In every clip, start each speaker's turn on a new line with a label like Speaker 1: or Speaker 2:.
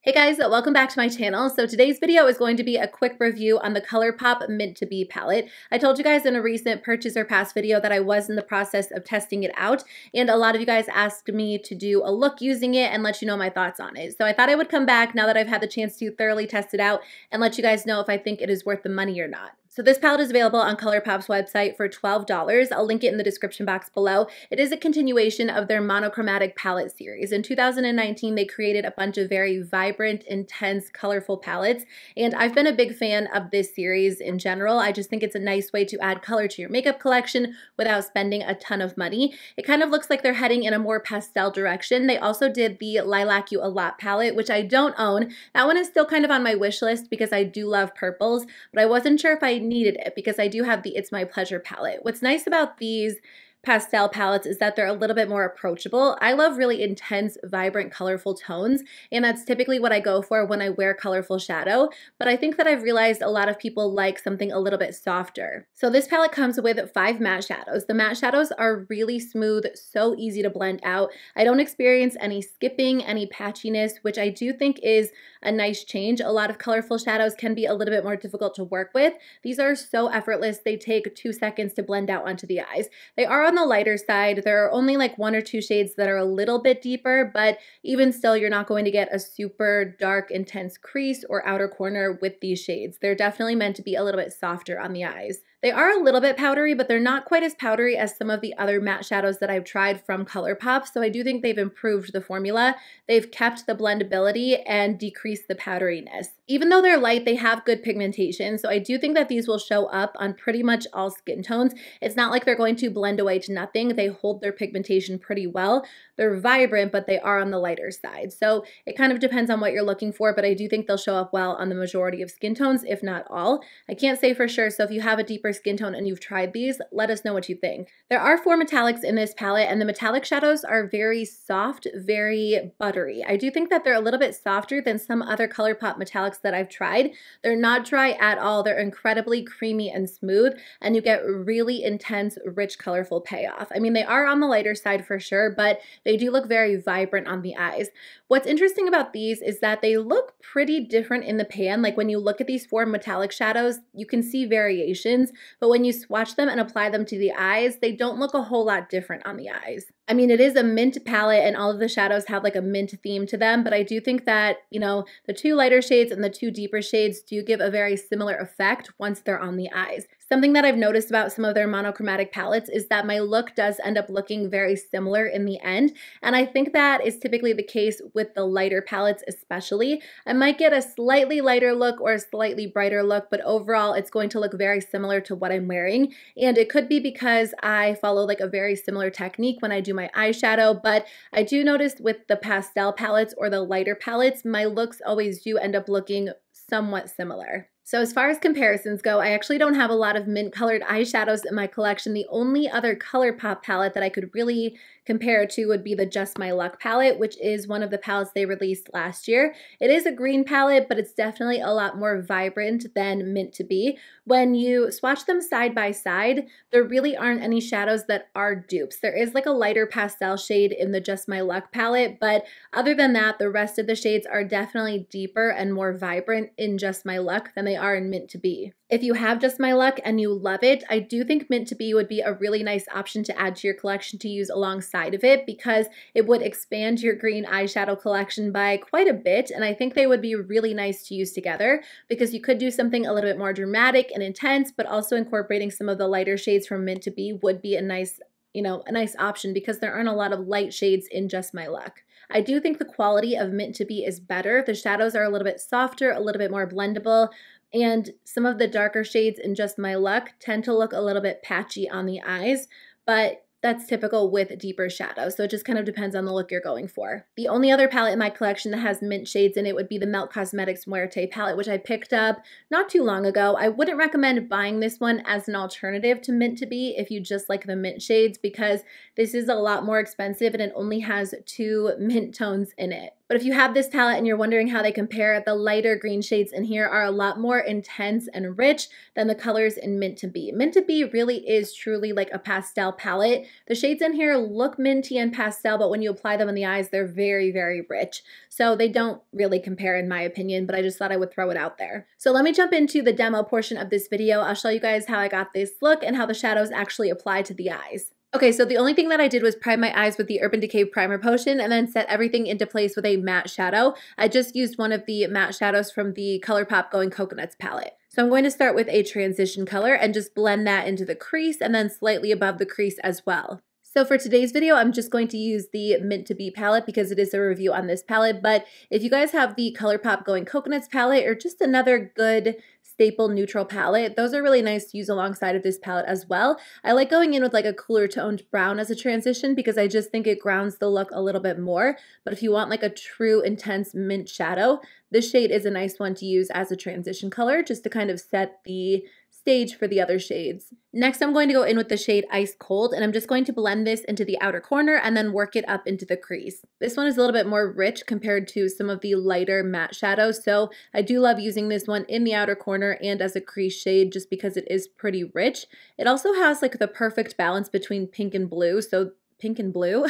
Speaker 1: Hey guys, welcome back to my channel. So today's video is going to be a quick review on the ColourPop Mint to Be palette. I told you guys in a recent purchase or pass video that I was in the process of testing it out, and a lot of you guys asked me to do a look using it and let you know my thoughts on it. So I thought I would come back now that I've had the chance to thoroughly test it out and let you guys know if I think it is worth the money or not. So this palette is available on ColourPop's website for $12. I'll link it in the description box below. It is a continuation of their Monochromatic palette series. In 2019, they created a bunch of very vibrant, intense, colorful palettes, and I've been a big fan of this series in general. I just think it's a nice way to add color to your makeup collection without spending a ton of money. It kind of looks like they're heading in a more pastel direction. They also did the Lilac You a Lot palette, which I don't own. That one is still kind of on my wish list because I do love purples, but I wasn't sure if I needed it because I do have the It's My Pleasure palette. What's nice about these pastel palettes is that they're a little bit more approachable. I love really intense, vibrant, colorful tones, and that's typically what I go for when I wear colorful shadow, but I think that I've realized a lot of people like something a little bit softer. So this palette comes with 5 matte shadows. The matte shadows are really smooth, so easy to blend out. I don't experience any skipping, any patchiness, which I do think is a nice change. A lot of colorful shadows can be a little bit more difficult to work with. These are so effortless. They take 2 seconds to blend out onto the eyes. They are on the lighter side. There are only like 1 or 2 shades that are a little bit deeper, but even still, you're not going to get a super dark, intense crease or outer corner with these shades. They're definitely meant to be a little bit softer on the eyes. They are a little bit powdery, but they're not quite as powdery as some of the other matte shadows that I've tried from ColourPop, so I do think they've improved the formula. They've kept the blendability and decreased the powderiness. Even though they're light, they have good pigmentation, so I do think that these will show up on pretty much all skin tones. It's not like they're going to blend away to nothing. They hold their pigmentation pretty well. They're vibrant, but they are on the lighter side, so it kind of depends on what you're looking for, but I do think they'll show up well on the majority of skin tones, if not all. I can't say for sure, so if you have a deeper skin tone and you've tried these, let us know what you think. There are 4 metallics in this palette, and the metallic shadows are very soft, very buttery. I do think that they're a little bit softer than some other ColourPop metallics that I've tried. They're not dry at all. They're incredibly creamy and smooth, and you get really intense, rich, colorful payoff. I mean, they are on the lighter side for sure, but they do look very vibrant on the eyes. What's interesting about these is that they look pretty different in the pan. Like when you look at these 4 metallic shadows, you can see variations, but when you swatch them and apply them to the eyes, they don't look a whole lot different on the eyes. I mean, it is a mint palette and all of the shadows have like a mint theme to them, but I do think that, you know, the 2 lighter shades and the 2 deeper shades do give a very similar effect once they're on the eyes. Something that I've noticed about some of their monochromatic palettes is that my look does end up looking very similar in the end, and I think that is typically the case with the lighter palettes especially. I might get a slightly lighter look or a slightly brighter look, but overall it's going to look very similar to what I'm wearing, and it could be because I follow like a very similar technique when I do my eyeshadow, but I do notice with the pastel palettes or the lighter palettes, my looks always do end up looking somewhat similar. So as far as comparisons go, I actually don't have a lot of mint colored eyeshadows in my collection. The only other ColourPop palette that I could really compare to would be the Just My Luck palette, which is one of the palettes they released last year. It is a green palette, but it's definitely a lot more vibrant than Mint to Be. When you swatch them side by side, there really aren't any shadows that are dupes. There is like a lighter pastel shade in the Just My Luck palette, but other than that, the rest of the shades are definitely deeper and more vibrant in Just My Luck than they are in Mint to Be. If you have Just My Luck and you love it, I do think Mint to Be would be a really nice option to add to your collection to use alongside of it because it would expand your green eyeshadow collection by quite a bit, and I think they would be really nice to use together because you could do something a little bit more dramatic and intense, but also incorporating some of the lighter shades from Mint to Be would be a nice, you know, a nice option because there aren't a lot of light shades in Just My Luck. I do think the quality of Mint to Be is better. The shadows are a little bit softer, a little bit more blendable, and some of the darker shades in Just My Luck tend to look a little bit patchy on the eyes, but that's typical with deeper shadows, so it just kind of depends on the look you're going for. The only other palette in my collection that has mint shades in it would be the Melt Cosmetics Muerte palette, which I picked up not too long ago. I wouldn't recommend buying this one as an alternative to Mint to Be if you just like the mint shades because this is a lot more expensive and it only has 2 mint tones in it. But if you have this palette and you're wondering how they compare, the lighter green shades in here are a lot more intense and rich than the colors in Mint to Be. Mint to Be really is truly like a pastel palette. The shades in here look minty and pastel, but when you apply them in the eyes, they're very, very rich. So they don't really compare in my opinion, but I just thought I would throw it out there. So let me jump into the demo portion of this video. I'll show you guys how I got this look and how the shadows actually apply to the eyes. Okay, so the only thing that I did was prime my eyes with the Urban Decay Primer Potion and then set everything into place with a matte shadow. I just used one of the matte shadows from the ColourPop Going Coconuts palette. So I'm going to start with a transition color and just blend that into the crease and then slightly above the crease as well. So for today's video, I'm just going to use the Mint to Be palette because it is a review on this palette, but if you guys have the ColourPop Going Coconuts palette or just another good staple neutral palette, those are really nice to use alongside of this palette as well. I like going in with like a cooler toned brown as a transition because I just think it grounds the look a little bit more, but if you want like a true intense mint shadow, this shade is a nice one to use as a transition color just to kind of set the stage for the other shades. Next, I'm going to go in with the shade Ice Cold, and I'm just going to blend this into the outer corner and then work it up into the crease. This one is a little bit more rich compared to some of the lighter matte shadows, so I do love using this one in the outer corner and as a crease shade just because it is pretty rich. It also has like the perfect balance between pink and blue, so pink and blue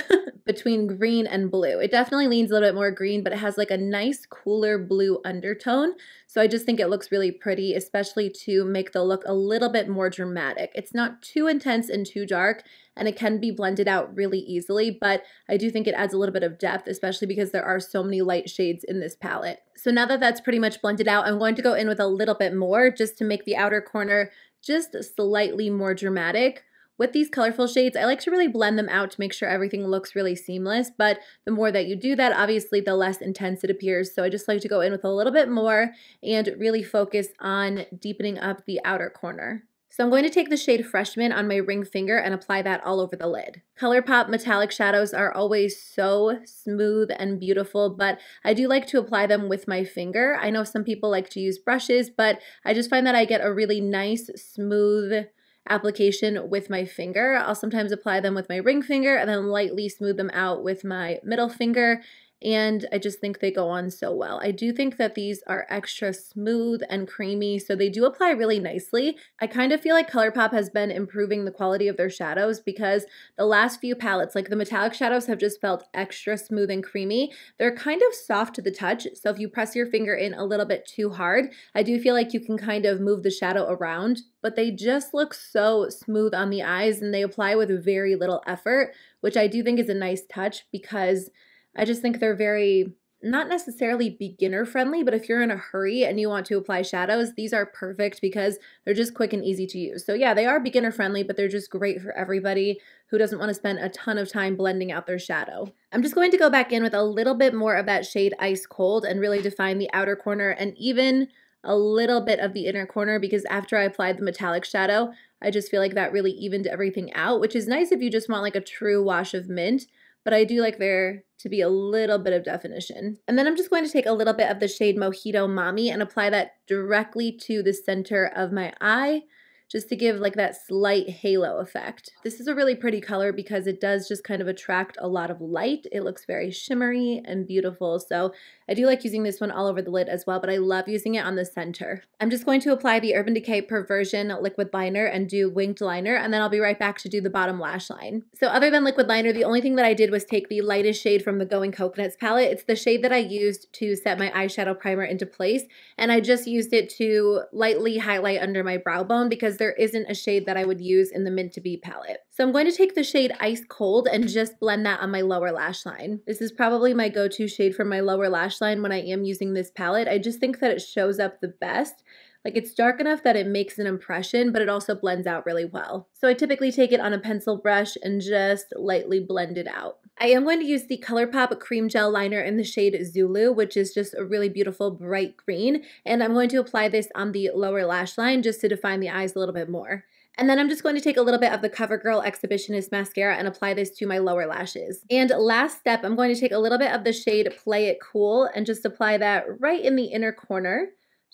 Speaker 1: between green and blue. It definitely leans a little bit more green, but it has like a nice cooler blue undertone. So I just think it looks really pretty, especially to make the look a little bit more dramatic. It's not too intense and too dark, and it can be blended out really easily, but I do think it adds a little bit of depth, especially because there are so many light shades in this palette. So now that that's pretty much blended out, I'm going to go in with a little bit more just to make the outer corner just slightly more dramatic. With these colorful shades, I like to really blend them out to make sure everything looks really seamless, but the more that you do that, obviously the less intense it appears. So I just like to go in with a little bit more and really focus on deepening up the outer corner. So I'm going to take the shade Freshman on my ring finger and apply that all over the lid. ColourPop metallic shadows are always so smooth and beautiful, but I do like to apply them with my finger. I know some people like to use brushes, but I just find that I get a really nice, smooth application with my finger. I'll sometimes apply them with my ring finger and then lightly smooth them out with my middle finger, and I just think they go on so well. I do think that these are extra smooth and creamy, so they do apply really nicely. I kind of feel like ColourPop has been improving the quality of their shadows because the last few palettes, like the metallic shadows, have just felt extra smooth and creamy. They're kind of soft to the touch, so if you press your finger in a little bit too hard, I do feel like you can kind of move the shadow around, but they just look so smooth on the eyes and they apply with very little effort, which I do think is a nice touch because I just think they're very, not necessarily beginner friendly, but if you're in a hurry and you want to apply shadows, these are perfect because they're just quick and easy to use. So yeah, they are beginner friendly, but they're just great for everybody who doesn't want to spend a ton of time blending out their shadow. I'm just going to go back in with a little bit more of that shade Ice Cold and really define the outer corner and even a little bit of the inner corner because after I applied the metallic shadow, I just feel like that really evened everything out, which is nice if you just want like a true wash of mint. But I do like there to be a little bit of definition. And then I'm just going to take a little bit of the shade Mojito Mommy and apply that directly to the center of my eye, just to give like that slight halo effect. This is a really pretty color because it does just kind of attract a lot of light. It looks very shimmery and beautiful. So I do like using this one all over the lid as well, but I love using it on the center. I'm just going to apply the Urban Decay Perversion liquid liner and do winged liner, and then I'll be right back to do the bottom lash line. So other than liquid liner, the only thing that I did was take the lightest shade from the Going Coconuts palette. It's the shade that I used to set my eyeshadow primer into place, and I just used it to lightly highlight under my brow bone because there isn't a shade that I would use in the Mint to Be palette. So I'm going to take the shade Ice Cold and just blend that on my lower lash line. This is probably my go-to shade for my lower lash line when I am using this palette. I just think that it shows up the best. Like it's dark enough that it makes an impression, but it also blends out really well. So I typically take it on a pencil brush and just lightly blend it out. I am going to use the ColourPop Cream Gel Liner in the shade Zulu, which is just a really beautiful bright green. And I'm going to apply this on the lower lash line just to define the eyes a little bit more. And then I'm just going to take a little bit of the Covergirl Exhibitionist mascara and apply this to my lower lashes. And last step, I'm going to take a little bit of the shade Play It Cool and just apply that right in the inner corner,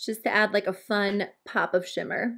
Speaker 1: just to add like a fun pop of shimmer.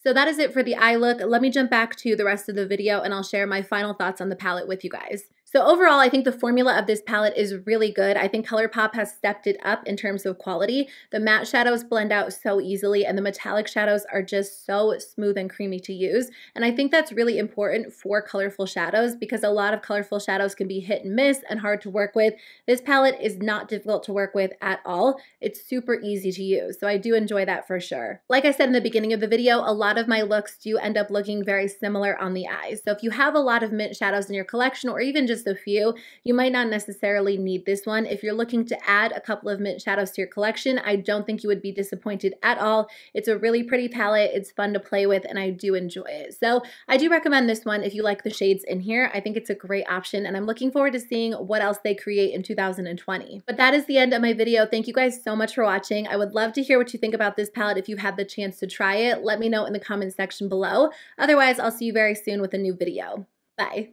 Speaker 1: So that is it for the eye look. Let me jump back to the rest of the video and I'll share my final thoughts on the palette with you guys. So overall, I think the formula of this palette is really good. I think ColourPop has stepped it up in terms of quality. The matte shadows blend out so easily, and the metallic shadows are just so smooth and creamy to use. And I think that's really important for colorful shadows because a lot of colorful shadows can be hit and miss and hard to work with. This palette is not difficult to work with at all. It's super easy to use, so I do enjoy that for sure. Like I said in the beginning of the video, a lot of my looks do end up looking very similar on the eyes. So if you have a lot of mint shadows in your collection or even just a few, you might not necessarily need this one. If you're looking to add a couple of mint shadows to your collection, I don't think you would be disappointed at all. It's a really pretty palette, it's fun to play with, and I do enjoy it. So I do recommend this one if you like the shades in here. I think it's a great option, and I'm looking forward to seeing what else they create in 2020. But that is the end of my video. Thank you guys so much for watching. I would love to hear what you think about this palette if you've had the chance to try it. Let me know in the comment section below. Otherwise, I'll see you very soon with a new video. Bye.